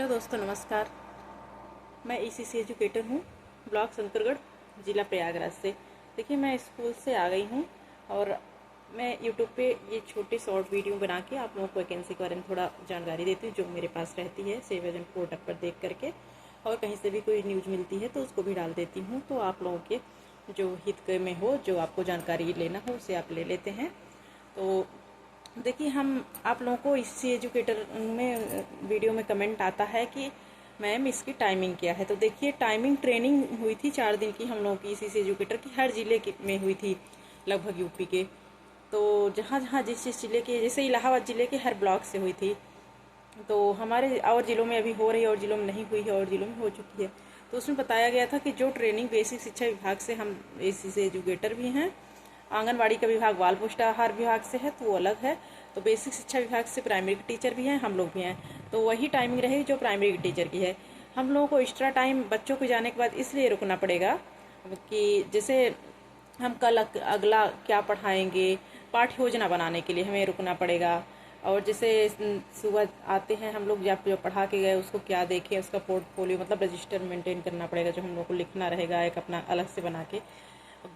Hello दोस्तों, नमस्कार। मैं ईसीसी एजुकेटर हूँ, ब्लॉक शंकरगढ़, ज़िला प्रयागराज से। देखिए, मैं स्कूल से आ गई हूँ और मैं यूट्यूब पे ये छोटे शॉर्ट वीडियो बना के आप लोगों को वैकेंसी के बारे में थोड़ा जानकारी देती हूँ, जो मेरे पास रहती है सेव एजेंट पोर्टल पर देख करके। और कहीं से भी कोई न्यूज़ मिलती है तो उसको भी डाल देती हूँ, तो आप लोगों के जो हित में हो, जो आपको जानकारी लेना हो, उसे आप ले लेते हैं। तो देखिए, हम आप लोगों को इसी एजुकेटर में वीडियो में कमेंट आता है कि मैम इसकी टाइमिंग क्या है। तो देखिए, टाइमिंग ट्रेनिंग हुई थी 4 दिन की हम लोगों की इसी एजुकेटर की, हर जिले में हुई थी लगभग यूपी के। तो जहाँ जहाँ जिस जिस जिले के, जैसे इलाहाबाद जिले के हर ब्लॉक से हुई थी, तो हमारे और ज़िलों में अभी हो रही है और ज़िलों में नहीं हुई है और ज़िलों में हो चुकी है। तो उसमें बताया गया था कि जो ट्रेनिंग बेसिक शिक्षा विभाग से, हम इसी से एजुकेटर भी हैं, आंगनबाड़ी का विभाग बाल पोषण आहार विभाग से है तो वो अलग है। तो बेसिक शिक्षा विभाग से प्राइमरी के टीचर भी हैं, हम लोग भी हैं, तो वही टाइमिंग रहेगी जो प्राइमरी के टीचर की है। हम लोगों को एक्स्ट्रा टाइम बच्चों को जाने के बाद इसलिए रुकना पड़ेगा कि जैसे हम कल अगला क्या पढ़ाएंगे, पाठ्य योजना बनाने के लिए हमें रुकना पड़ेगा। और जैसे सुबह आते हैं हम लोग, जब जो पढ़ा के गए उसको क्या देखें, उसका पोर्टफोलियो मतलब रजिस्टर मेंटेन करना पड़ेगा, जो हम लोग को लिखना रहेगा एक अपना अलग से बना के,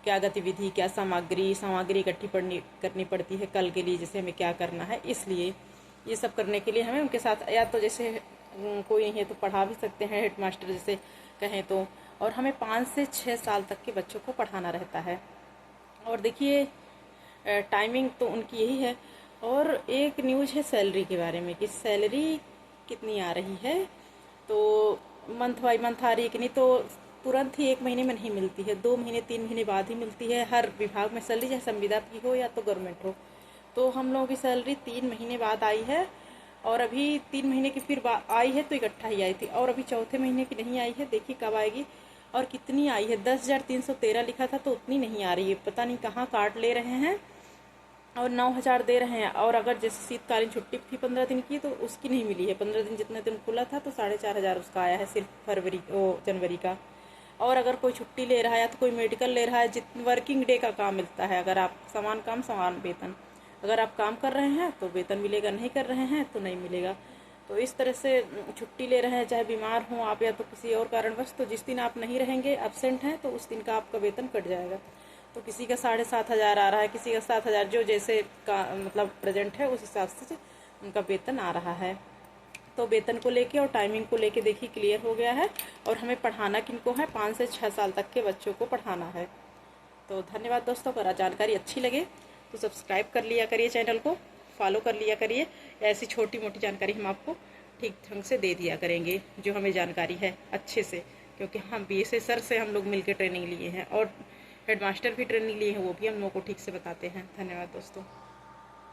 क्या गतिविधि, क्या सामग्री इकट्ठी करनी पड़ती है कल के लिए, जैसे हमें क्या करना है। इसलिए ये सब करने के लिए हमें उनके साथ, या तो जैसे कोई नहीं है तो पढ़ा भी सकते हैं, हेड मास्टर जैसे कहें तो। और हमें 5 से 6 साल तक के बच्चों को पढ़ाना रहता है। और देखिए, टाइमिंग तो उनकी यही है। और एक न्यूज़ है सैलरी के बारे में कि सैलरी कितनी आ रही है। तो मंथ बाई मंथ आ रही है कि नहीं, तो तुरंत ही 1 महीने में नहीं मिलती है, 2 महीने 3 महीने बाद ही मिलती है। हर विभाग में सैलरी, चाहे संविदा की हो या तो गवर्नमेंट हो। तो हम लोगों की सैलरी 3 महीने बाद आई है। और अभी 3 महीने की फिर आई है तो इकट्ठा ही आई थी, और अभी चौथे महीने की नहीं आई है। देखिए कब आएगी और कितनी आई है। 10,313 लिखा था तो उतनी नहीं आ रही है, पता नहीं कहाँ काट ले रहे हैं। और 9,000 दे रहे हैं। और अगर जैसे शीतकालीन छुट्टी थी 15 दिन की तो उसकी नहीं मिली है। 15 दिन जितने दिन खुला था तो 4,500 उसका आया है सिर्फ जनवरी का। और अगर कोई छुट्टी ले रहा है या तो कोई मेडिकल ले रहा है, जितने वर्किंग डे का काम मिलता है। अगर आप समान काम समान वेतन, अगर आप काम कर रहे हैं तो वेतन मिलेगा, नहीं कर रहे हैं तो नहीं मिलेगा। तो इस तरह से छुट्टी ले रहे हैं, चाहे बीमार हों आप या तो किसी और कारणवश, तो जिस दिन आप नहीं रहेंगे, एब्सेंट हैं, तो उस दिन का आपका वेतन कट जाएगा। तो किसी का 7,500 आ रहा है, किसी का 7,000, जो जैसे का मतलब प्रेजेंट है उस हिसाब से उनका वेतन आ रहा है। तो वेतन को लेके और टाइमिंग को लेके देखिए क्लियर हो गया है। और हमें पढ़ाना किनको है, 5 से 6 साल तक के बच्चों को पढ़ाना है। तो धन्यवाद दोस्तों, अगर जानकारी अच्छी लगे तो सब्सक्राइब कर लिया करिए, चैनल को फॉलो कर लिया करिए। ऐसी छोटी मोटी जानकारी हम आपको ठीक ढंग से दे दिया करेंगे, जो हमें जानकारी है अच्छे से, क्योंकि हम BSA सर से हम लोग मिलकर ट्रेनिंग लिए हैं और हेडमास्टर भी ट्रेनिंग लिए हैं, वो भी हम लोगों को ठीक से बताते हैं। धन्यवाद दोस्तों।